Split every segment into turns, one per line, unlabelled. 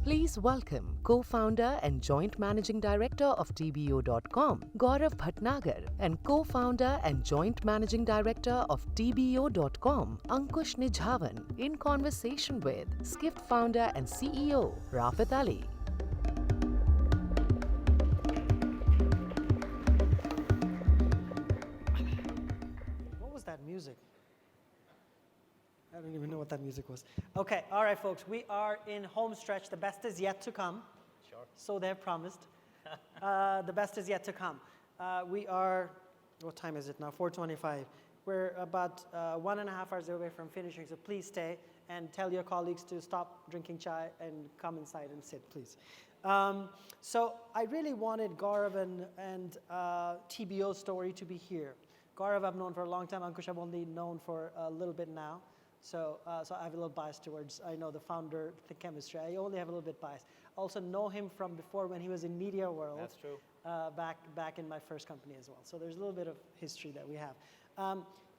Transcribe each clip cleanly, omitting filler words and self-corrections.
Please welcome co-founder and joint managing director of TBO.com, Gaurav Bhatnagar, and co-founder and joint managing director of TBO.com, Ankush Nijhawan, in conversation with Skift founder and CEO, Rafat Ali.
What was that music? I don't even know what that music was. Okay, all right, folks. We are in home stretch. The best is yet to come.
Sure.
So they have promised. The best is yet to come. We are, what time is it now? 4:25. We're about 1.5 hours away from finishing, so please stay and tell your colleagues to stop drinking chai and come inside and sit, please. So I really wanted Gaurav and TBO's story to be here. Gaurav I've known for a long time. Ankush I've only known for a little bit now. So I have a little bias towards, I know the founder, the chemistry. I only have a little bit bias. Also know him from before when he was in Media World.
That's true.
Back in my first company as well. So there's a little bit of history that we have.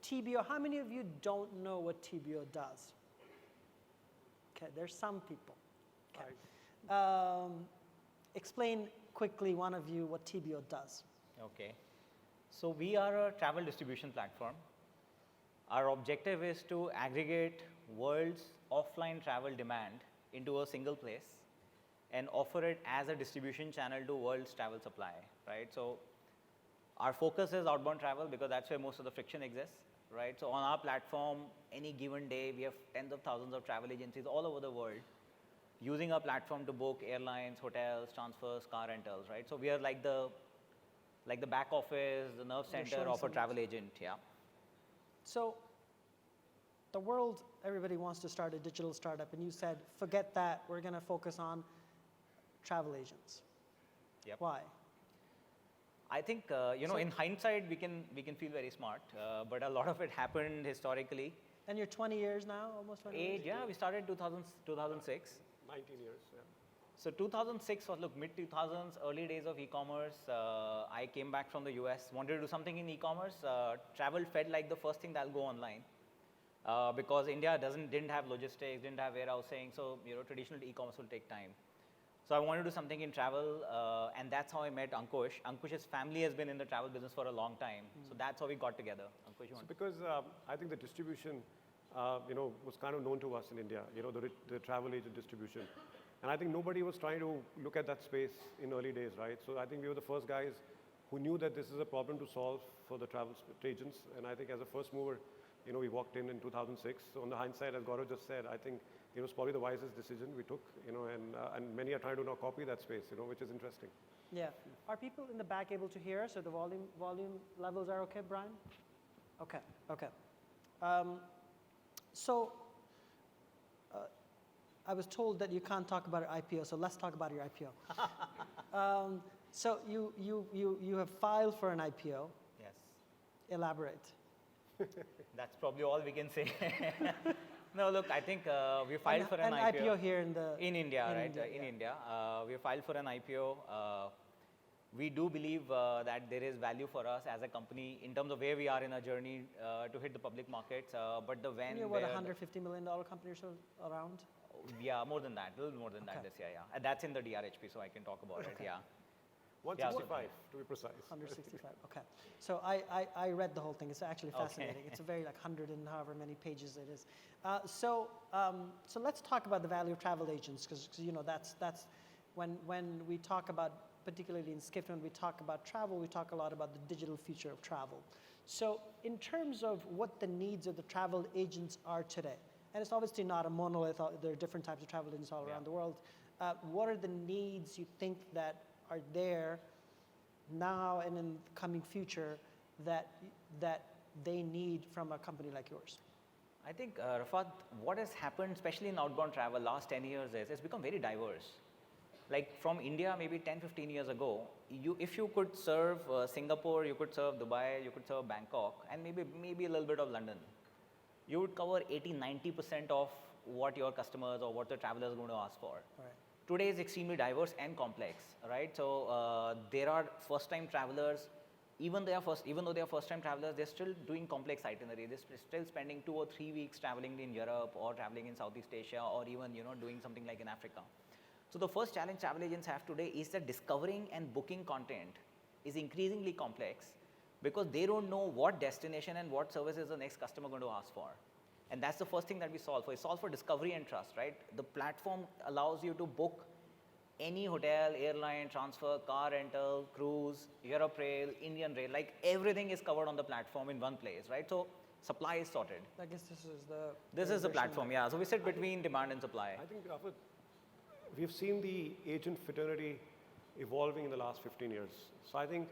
TBO, how many of you don't know what TBO does? Okay, there's some people. Okay. Explain quickly, one of you, what TBO does.
Okay. So we are a travel distribution platform. Our objective is to aggregate world's offline travel demand into a single place and offer it as a distribution channel to world's travel supply, right? So our focus is outbound travel because that's where most of the friction exists, right? So on our platform, any given day, we have tens of thousands of travel agencies all over the world using our platform to book airlines, hotels, transfers, car rentals, right? So we are like the back office, the nerve center of a travel agent, yeah.
So the world, everybody wants to start a digital startup, and you said, forget that, we're going to focus on travel agents.
Yep.
Why?
I think, in hindsight, we can feel very smart, but a lot of it happened historically.
And you're 20 years now, almost 20 years?
Yeah, we started 2006.
19 years, yeah.
So 2006 was, look, mid-2000s, early days of e-commerce. I came back from the US, wanted to do something in e-commerce. Travel felt like the first thing that'll go online because India didn't have logistics, didn't have warehousing, so traditional e-commerce will take time. So I wanted to do something in travel, and that's how I met Ankush. Ankush's family has been in the travel business for a long time, so that's how we got together. Ankush, you want?
Because I think the distribution, was kind of known to us in India, the travel agent distribution. And I think nobody was trying to look at that space in early days, right? So I think we were the first guys who knew that this is a problem to solve for the travel agents. And I think as a first mover, we walked in 2006. So on the hindsight, as Gaurav just said, I think it was probably the wisest decision we took, and many are trying to now copy that space, which is interesting.
Yeah. Are people in the back able to hear us, or the volume levels are okay, Brian? Okay, okay. I was told that you can't talk about your IPO, so let's talk about your IPO. So you have filed for an IPO.
Yes.
Elaborate.
That's probably all we can say. No, look, I think we filed for an
IPO here in
India, right?
India,
in
yeah.
India, we filed for an IPO. We do believe that there is value for us as a company in terms of where we are in our journey to hit the public markets. But the when,
you're what, $150 million company or so around?
Yeah, more than that, a little more than that this year, yeah. And that's in the DRHP, so I can talk about it, yeah.
165 to be precise.
165, okay. So I read the whole thing. It's actually fascinating. It's a very 100 and however many pages it is. So let's talk about the value of travel agents, because that's when we talk about, particularly in Skift, when we talk about travel, we talk a lot about the digital future of travel. So in terms of what the needs of the travel agents are today, and it's obviously not a monolith, there are different types of travel agents all around the world. What are the needs you think that are there now and in the coming future that they need from a company like yours?
I think, Rafat, what has happened, especially in outbound travel last 10 years is it's become very diverse. Like from India, maybe 10, 15 years ago, if you could serve Singapore, you could serve Dubai, you could serve Bangkok, and maybe a little bit of London, you would cover 80, 90% of what your customers or what the traveler is going to ask for.
Right.
Today is extremely diverse and complex, right? So there are first-time travelers even though they are first-time travelers, they're still doing complex itinerary. They're still spending 2 or 3 weeks traveling in Europe or traveling in Southeast Asia or even doing something like in Africa. So the first challenge travel agents have today is that discovering and booking content is increasingly complex because they don't know what destination and what service is the next customer going to ask for. And that's the first thing that we solve for. We solve for discovery and trust, right? The platform allows you to book any hotel, airline, transfer, car rental, cruise, Europe Rail, Indian Rail, like everything is covered on the platform in one place, right? So supply is sorted.
I guess this is the.
This is the
version
platform, yeah. So we sit between demand and supply.
I think, Rafat, we've seen the agent fraternity evolving in the last 15 years. So I think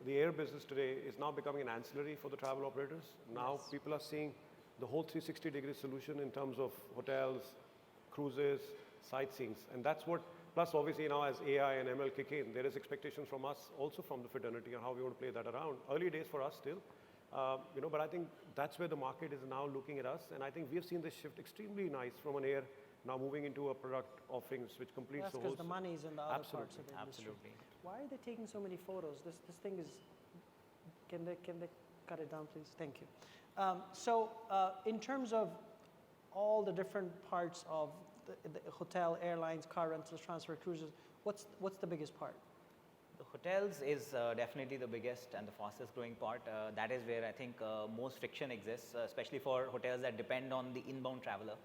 the air business today is now becoming an ancillary for the travel operators. Now people are seeing the whole 360-degree solution in terms of hotels, cruises, sightseeing. And that's what, plus obviously now as AI and ML kick in, there is expectations from us also from the fraternity on how we want to play that around. Early days for us still, but I think that's where the market is now looking at us. And I think we've seen this shift extremely nice from an air now moving into a product offerings which completes
That's
the whole.
because the money is in the other parts
Absolutely.
of the industry.
Absolutely.
Why are they taking so many photos? This thing is. Can they cut it down, please? Thank you. In terms of all the different parts of the hotel, airlines, car rentals, transfer, cruises, what's the biggest part?
The hotels is definitely the biggest and the fastest growing part. That is where I think most friction exists, especially for hotels that depend on the inbound traveler.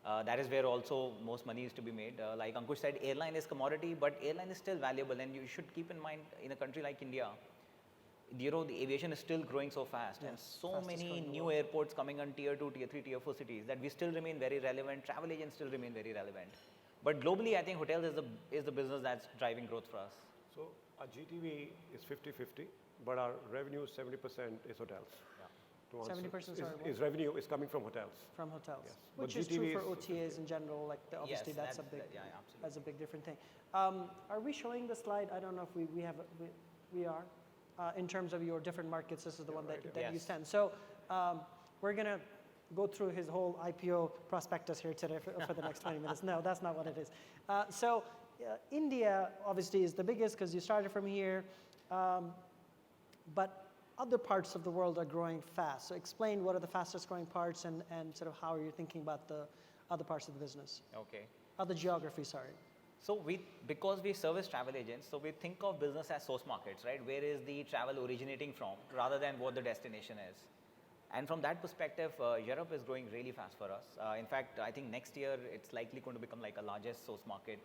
That is where also most money is to be made. Like Ankush said, airline is commodity, but airline is still valuable, and you should keep in mind in a country like India, the aviation is still growing so fast, and so
fastest
many
growing in the
new
world.
airports coming on tier 2, tier 3, tier 4 cities that we still remain very relevant. Travel agents still remain very relevant. But globally, I think hotels is the business that's driving growth for us.
So our GTV is 50-50, but our revenue 70% is hotels. To answer.
70%, sorry, what?
is revenue is coming from hotels.
From hotels,
Yes. But
which is true
GTV
for
is
OTAs in general. Like obviously,
Yes,
that's a big,
yeah, absolutely.
that's a big different thing. Are we showing the slide? I don't know if we are. In terms of your different markets, this is the one that you
Yes.
send. So we're gonna go through his whole IPO prospectus here today for the next 20 minutes. No, that's not what it is. India obviously is the biggest because you started from here, but other parts of the world are growing fast. So explain what are the fastest growing parts and sort of how are you thinking about the other parts of the business,
Okay.
other geography, sorry.
So because we service travel agents, so we think of business as source markets, right? Where is the travel originating from rather than what the destination is? And from that perspective, Europe is growing really fast for us. In fact, I think next year it's likely going to become like a largest source market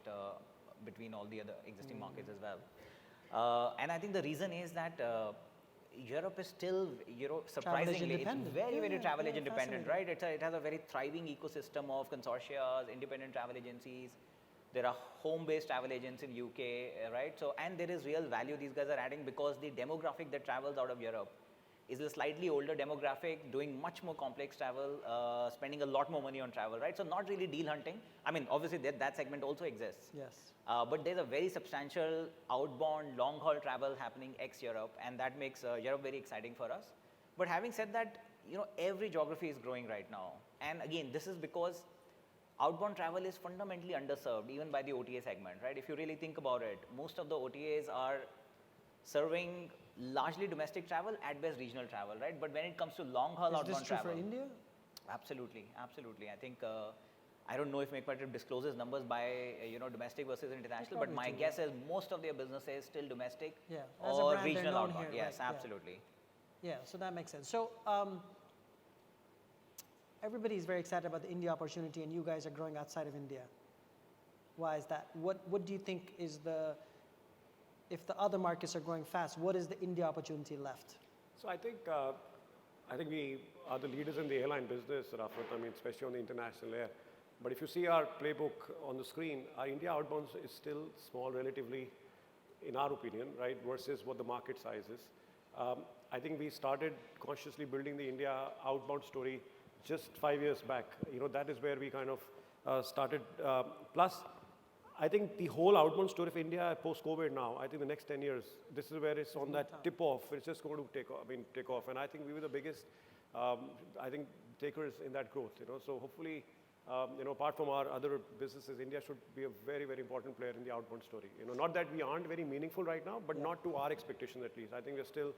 between all the other existing markets as well. And I think the reason is that Europe is still, surprisingly, it's
dependent.
very, very
Yeah,
travel
yeah,
agent dependent,
fascinating.
right? It has a very thriving ecosystem of consortia, independent travel agencies. There are home-based travel agents in UK, right? So, and there is real value these guys are adding because the demographic that travels out of Europe is a slightly older demographic, doing much more complex travel, spending a lot more money on travel, right? So not really deal hunting. I mean, obviously that segment also exists.
Yes.
But there's a very substantial outbound long-haul travel happening ex-Europe, and that makes Europe very exciting for us. But having said that, every geography is growing right now. And again, this is because outbound travel is fundamentally underserved, even by the OTA segment, right? If you really think about it, most of the OTAs are serving largely domestic travel, at best regional travel, right? But when it comes to long-haul
Is
outbound
this true
travel,
for India?
absolutely, absolutely. I think I don't know if MakeMyTrip discloses numbers by domestic versus international, but
probably
my
do,
guess is most of their business is still domestic
Yeah, as a
or
brand, they're
regional
known
outbound.
here,
Yes,
right, yeah.
absolutely.
Yeah, so that makes sense. So everybody's very excited about the India opportunity, and you guys are growing outside of India. Why is that? What do you think is if the other markets are growing fast, what is the India opportunity left?
So I think we are the leaders in the airline business, Rafat. I mean, especially on the international air. But if you see our playbook on the screen, our India outbound is still small relatively, in our opinion, right, versus what the market size is. I think we started consciously building the India outbound story just 5 years back. That is where we kind of started. Plus, I think the whole outbound story of India post-COVID now, I think the next 10 years, this is where it's on that tip-off. It's just going to take off. And I think we were the biggest, takers in that growth. So hopefully, apart from our other businesses, India should be a very, very important player in the outbound story. Not that we aren't very meaningful right now, but not to our expectation at least. I think we're still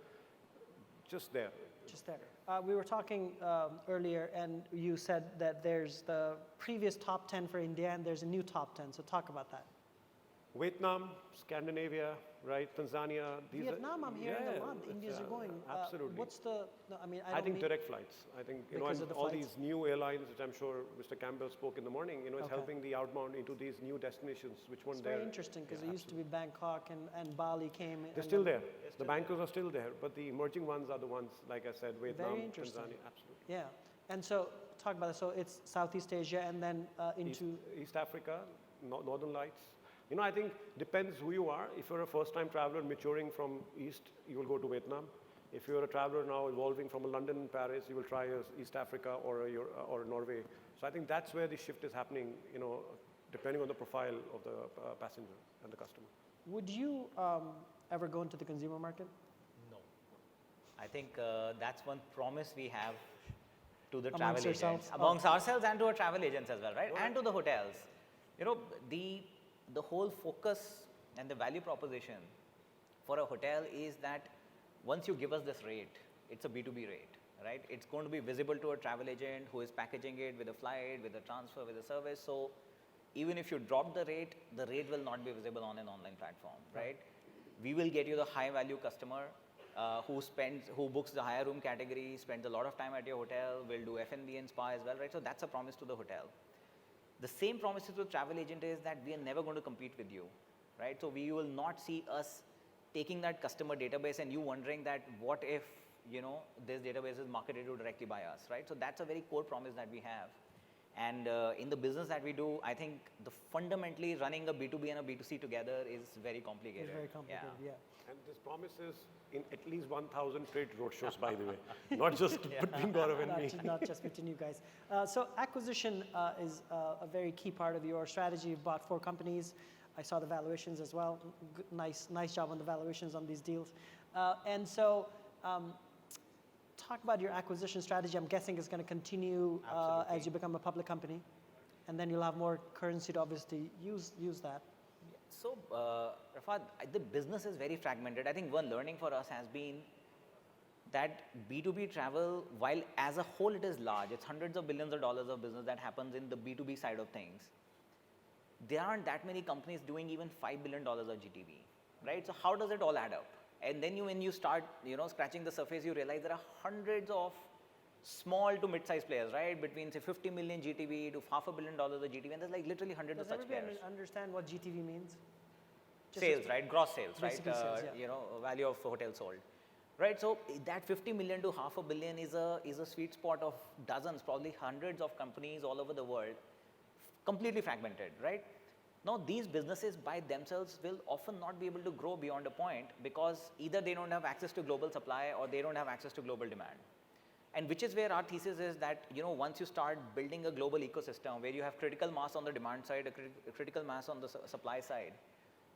just there.
Just there. We were talking earlier, and you said that there's the previous top 10 for India, and there's a new top 10. So talk about that.
Vietnam, Scandinavia, right? Tanzania.
Vietnam, I'm hearing a lot.
it's,
Indians are going.
Absolutely.
What's the? No, I mean, I,
I
don't
think
mean,
direct flights. I think
Because
and
of the
all
flights?
these new airlines, which I'm sure Mr. Campbell spoke in the morning. It's
Okay.
helping the outbound into these new destinations, which weren't
It's
there.
very interesting because it used to be Bangkok and Bali came.
They're still there. The bankers are still there, but the emerging ones are the ones, like I said, Vietnam,
interesting.
Tanzania, absolutely.
Yeah, and so talk about it. So it's Southeast Asia, and then into
East Africa, Northern Lights. I think depends who you are. If you're a first-time traveler maturing from East, you will go to Vietnam. If you're a traveler now evolving from London, Paris, you will try East Africa or Norway. So I think that's where the shift is happening, depending on the profile of the passenger and the customer.
would you ever go into the consumer market?
No. I think that's one promise we have to the
Amongst
travel
yourselves?
agents, amongst ourselves and to our travel agents as well, right? And to the hotels. The whole focus and the value proposition for a hotel is that once you give us this rate, it's a B2B rate, right? It's going to be visible to a travel agent who is packaging it with a flight, with a transfer, with a service. So even if you drop the rate will not be visible on an online platform, right? We will get you the high value customer who books the higher room category, spends a lot of time at your hotel, will do F&B and spa as well, right? So that's a promise to the hotel. The same promises to the travel agent is that we are never going to compete with you, right? So we will not see us taking that customer database and you wondering that what if, this database is marketed to directly by us, right? So that's a very core promise that we have. And in the business that we do, I think fundamentally running a B2B and a B2C together is very complicated.
It's very complicated, yeah.
And this promise is in at least 1,000 trade roadshows, by the way, not just between Gaurav and me.
Not just between you guys. So acquisition is a very key part of your strategy. You've bought 4 companies. I saw the valuations as well. Nice job on the valuations on these deals. And so talk about your acquisition strategy. I'm guessing it's going to continue as you become a public company. And then you'll have more currency to obviously use that.
So, Rafat, the business is very fragmented. I think one learning for us has been that B2B travel, while as a whole it is large, it's hundreds of billions of dollars of business that happens in the B2B side of things. There aren't that many companies doing even $5 billion of GTV, right? So how does it all add up? And then when you start, scratching the surface, you realize there are hundreds of small to mid-sized players, right? Between say 50 million GTV to $500 million of GTV, and there's like literally hundreds of
Does
such
everybody
players.
understand what GTV means? Just
Sales, right? Gross sales, right?
Basically sales, yeah.
Value of hotel sold, right? So that 50 million to $500 million is a sweet spot of dozens, probably hundreds of companies all over the world, completely fragmented, right? Now these businesses by themselves will often not be able to grow beyond a point because either they don't have access to global supply or they don't have access to global demand. And which is where our thesis is that, once you start building a global ecosystem where you have critical mass on the demand side, a critical mass on the supply side,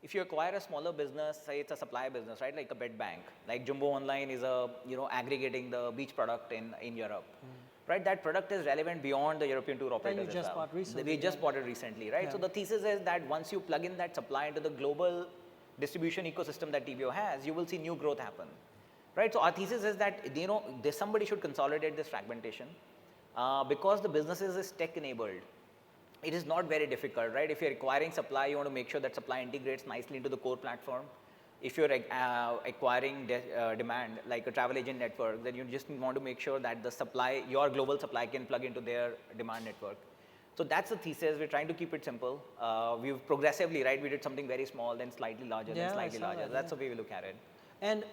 if you acquire a smaller business, say it's a supply business, right, like a bed bank, like Jumbo Online is aggregating the beach product in Europe, right? That product is relevant beyond the European tour operators as well.
just bought recently,
We just bought it recently, right?
Yeah.
So the thesis is that once you plug in that supply into the global distribution ecosystem that TBO has, you will see new growth happen. Right, so our thesis is that somebody should consolidate this fragmentation because the business is tech enabled. It is not very difficult, right? If you're acquiring supply, you want to make sure that supply integrates nicely into the core platform. If you're acquiring demand, like a travel agent network, then you just want to make sure that the supply, your global supply, can plug into their demand network. So that's the thesis. We're trying to keep it simple. We've progressively, right? We did something very small, then slightly larger,
Yeah,
then
I
slightly
saw
larger.
that,
That's
yeah.
the way we look at it.
And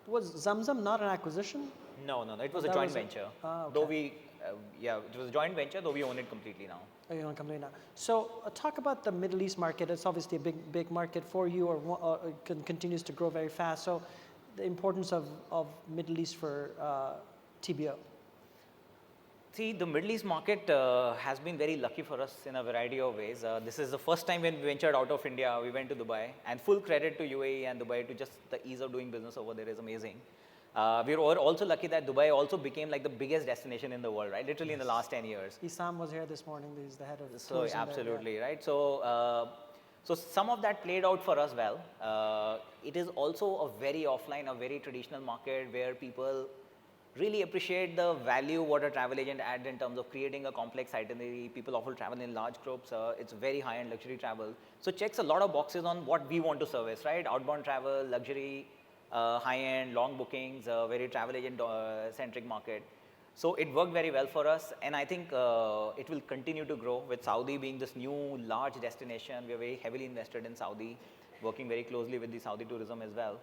was Zamzam not an acquisition?
No. It was a
That
joint
was a-
venture.
okay.
Though it was a joint venture, though we own it completely now.
Oh, you don't company now. So talk about the Middle East market. It's obviously a big market for you, or continues to grow very fast. So the importance of Middle East for TBO.
See, the Middle East market has been very lucky for us in a variety of ways. This is the first time when we ventured out of India. We went to Dubai, and full credit to UAE and Dubai to just the ease of doing business over there is amazing. We were also lucky that Dubai also became like the biggest destination in the world, right? Literally in the last 10 years.
Isam was here this morning. He's the head of
So
tourism there,
absolutely, right? So some of that played out for us well. It is also a very offline, a very traditional market where people really appreciate the value what a travel agent adds in terms of creating a complex itinerary. People often travel in large groups. It's very high-end luxury travel. So checks a lot of boxes on what we want to service, right? Outbound travel, luxury, high-end, long bookings, very travel agent centric market. So it worked very well for us, and I think it will continue to grow with Saudi being this new large destination. We are very heavily invested in Saudi, working very closely with the Saudi tourism as well.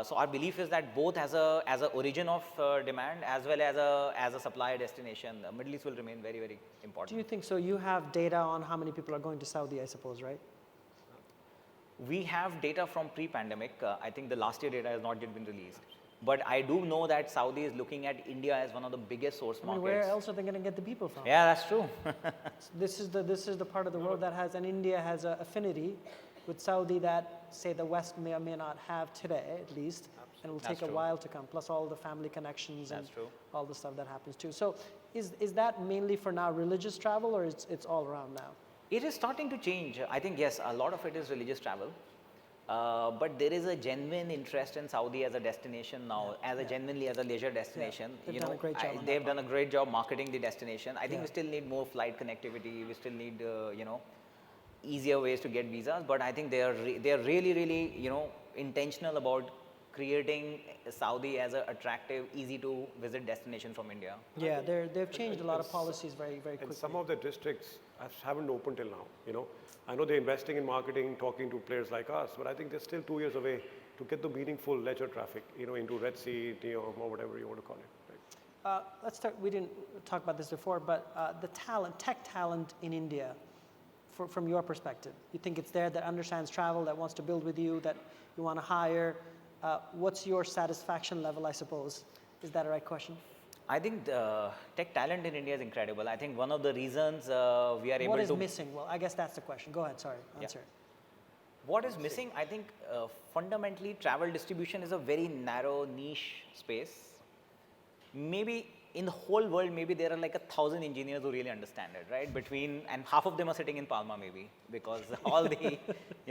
So our belief is that both as a origin of demand as well as a supply destination, the Middle East will remain very, very important.
Do you think so? You have data on how many people are going to Saudi, I suppose, right?
We have data from pre-pandemic. I think the last year data has not yet been released. But I do know that Saudi is looking at India as one of the biggest source
I mean,
markets.
where else are they going to get the people from?
Yeah, that's true.
This is the part of the world that has, and India has an affinity with Saudi that, say, the West may or may not have today, at least, and it will take
That's
a
true.
while to come. Plus all the family connections and
That's true.
all the stuff that happens too. So, is that mainly for now religious travel, or it's all around now?
It is starting to change. I think, yes, a lot of it is religious travel. But there is a genuine interest in Saudi as a destination now, genuinely as a leisure destination.
They've done a great job on that
they've done a great job marketing the destination. I think we
Yeah.
still need more flight connectivity. We still need, easier ways to get visas. But I think they are really, really, intentional about creating Saudi as an attractive, easy to visit destination from India.
Yeah, they've changed a lot of policies very, very
And
quickly.
some of the districts haven't opened till now. I know they're investing in marketing, talking to players like us, but I think they're still 2 years away to get the meaningful leisure traffic, into Red Sea, NEOM, or whatever you want to call it. Right?
Let's talk. We didn't talk about this before, but the tech talent in India, from your perspective, you think it's there that understands travel, that wants to build with you, that you want to hire? What's your satisfaction level, I suppose? Is that a right question?
I think the tech talent in India is incredible. I think one of the reasons we are able
What is
to
missing? Well, I guess that's the question. Go ahead. Sorry, answer it.
What is missing? I think fundamentally travel distribution is a very narrow niche space. Maybe in the whole world, maybe there are like 1,000 engineers who really understand it, right? And half of them are sitting in Palma maybe, because all the,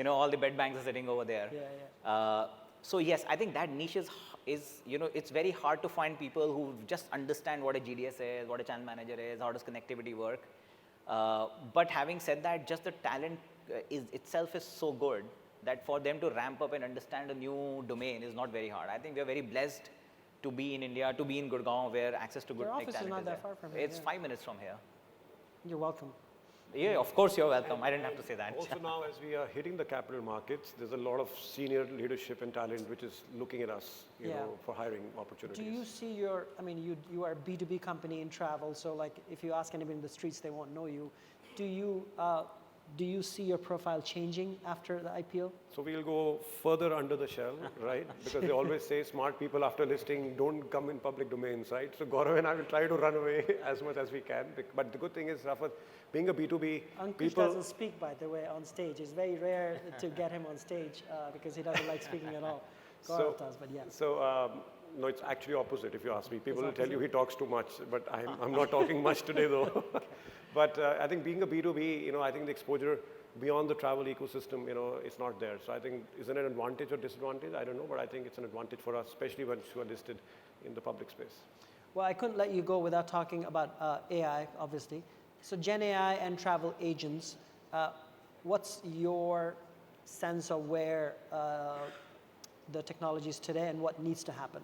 all the bed banks are sitting over there.
Yeah.
So yes, I think that niche is it's very hard to find people who just understand what a GDS is, what a channel manager is, how does connectivity work. But having said that, just the talent itself is so good that for them to ramp up and understand a new domain is not very hard. I think we are very blessed to be in India, to be in Gurgaon, where access to good
Your
tech
office is
talent
not
is
that
there.
far from here,
It's
yeah.
5 minutes from here.
You're welcome.
Yeah, of course you're welcome. I didn't have to say that.
Also now, as we are hitting the capital markets, there's a lot of senior leadership and talent which is looking at us,
Yeah.
for hiring opportunities.
Do you see you are a B2B company in travel, so like if you ask anybody in the streets, they won't know you. Do you see your profile changing after the IPO?
So we'll go further under the shell, right? Because they always say smart people after listing don't come in public domains, right? So Gaurav and I will try to run away as much as we can. But the good thing is, Rafat, being a B2B,
Ankush
people...
doesn't speak, by the way, on stage. It's very rare to get him on stage because he doesn't like speaking at all. Gaurav does, but yeah.
So, no, it's actually opposite if you ask me. People will tell you he talks too much, but I'm not talking much today though. But I think being a B2B, I think the exposure beyond the travel ecosystem, it's not there. So I think, is it an advantage or disadvantage? I don't know, but I think it's an advantage for us, especially once you are listed in the public space.
Well, I couldn't let you go without talking about AI, obviously. So Gen AI and travel agents, what's your sense of where the technology is today and what needs to happen?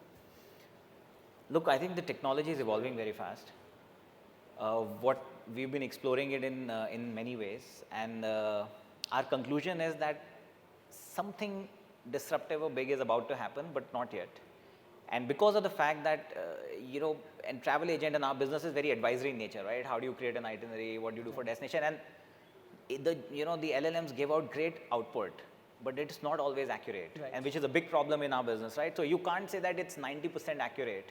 Look, I think the technology is evolving very fast. What we've been exploring it in many ways, and our conclusion is that something disruptive or big is about to happen, but not yet. And because of the fact that and travel agent and our business is very advisory in nature, right? How do you create an itinerary? What do you do for destination? And the LLMs give out great output, but it's not always accurate,
Right.
and which is a big problem in our business, right? So you can't say that it's 90% accurate,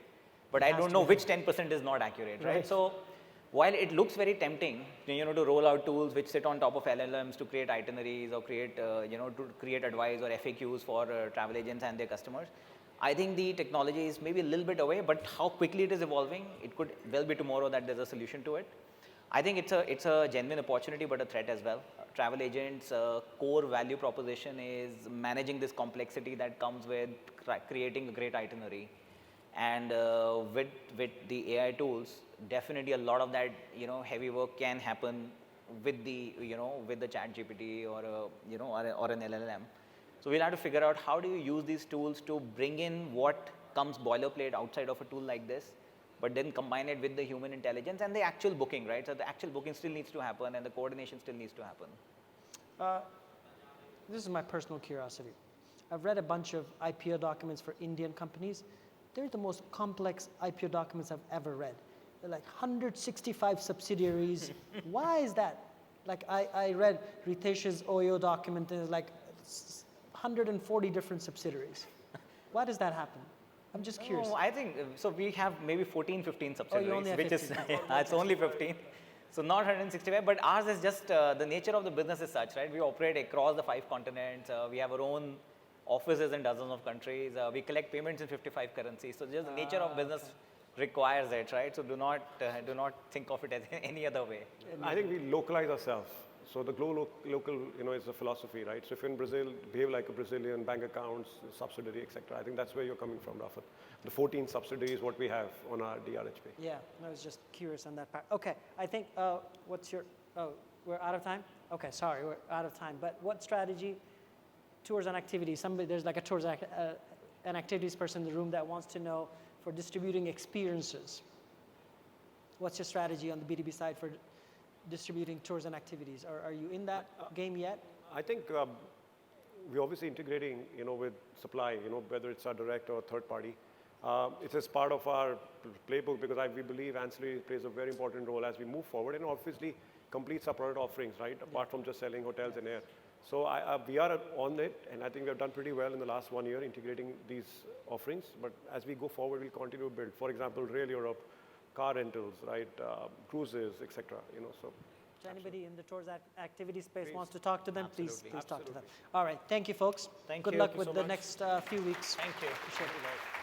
but I
has
don't
to
know
be.
which 10% is not accurate, right?
Right.
So while it looks very tempting, to roll out tools which sit on top of LLMs to create itineraries or create, to create advice or FAQs for travel agents and their customers, I think the technology is maybe a little bit away, but how quickly it is evolving, it could well be tomorrow that there's a solution to it. I think it's a genuine opportunity, but a threat as well. Travel agents' core value proposition is managing this complexity that comes with creating a great itinerary. And with the AI tools, definitely a lot of that heavy work can happen with the with the Chat GPT or or an LLM. So we'll have to figure out how do you use these tools to bring in what comes boilerplate outside of a tool like this, but then combine it with the human intelligence and the actual booking, right? So the actual booking still needs to happen and the coordination still needs to happen.
This is my personal curiosity. I've read a bunch of IPO documents for Indian companies. They're the most complex IPO documents I've ever read. They're like 165 subsidiaries. Why is that? Like I read Ritesh's OYO document and it's like 140 different subsidiaries. Why does that happen? I'm just curious.
No, I think, so we have maybe 14, 15 subsidiaries,
only have
which
15.
is, it's only 15. So not 165, but ours is just, the nature of the business is such, right? We operate across the 5 continents. We have our own offices in dozens of countries. We collect payments in 55 currencies. So just the nature of business requires it, right? So do not think of it as any other way.
I think we localize ourselves. So the local, is a philosophy, right? So if you're in Brazil, behave like a Brazilian, bank accounts, subsidiary, etc. I think that's where you're coming from, Rafat. The 14 subsidiaries, what we have on our DRHP.
Yeah, I was just curious on that part. Okay, I think, what's your, we're out of time? Okay, sorry, we're out of time. But what strategy, tours and activities, there's like a tours and activities person in the room that wants to know for distributing experiences. What's your strategy on the B2B side for distributing tours and activities? Are you in that game yet? I
think we're obviously integrating, with supply, whether it's our direct or third party. It's as part of our playbook because we believe ancillary plays a very important role as we move forward and obviously completes our product offerings, right? Apart from just selling hotels and air. So we are on it and I think we've done pretty well in the last 1 year integrating these offerings. But as we go forward, we'll continue to build. For example, Rail Europe, car rentals, right? Cruises, etc. So
anybody in the tours activity space wants to talk to them, please talk to them.
Absolutely.
All right, thank you, folks.
Thank
Good
you.
luck
Thank you
with
so
the
much.
next few weeks.
Thank you.
Appreciate it.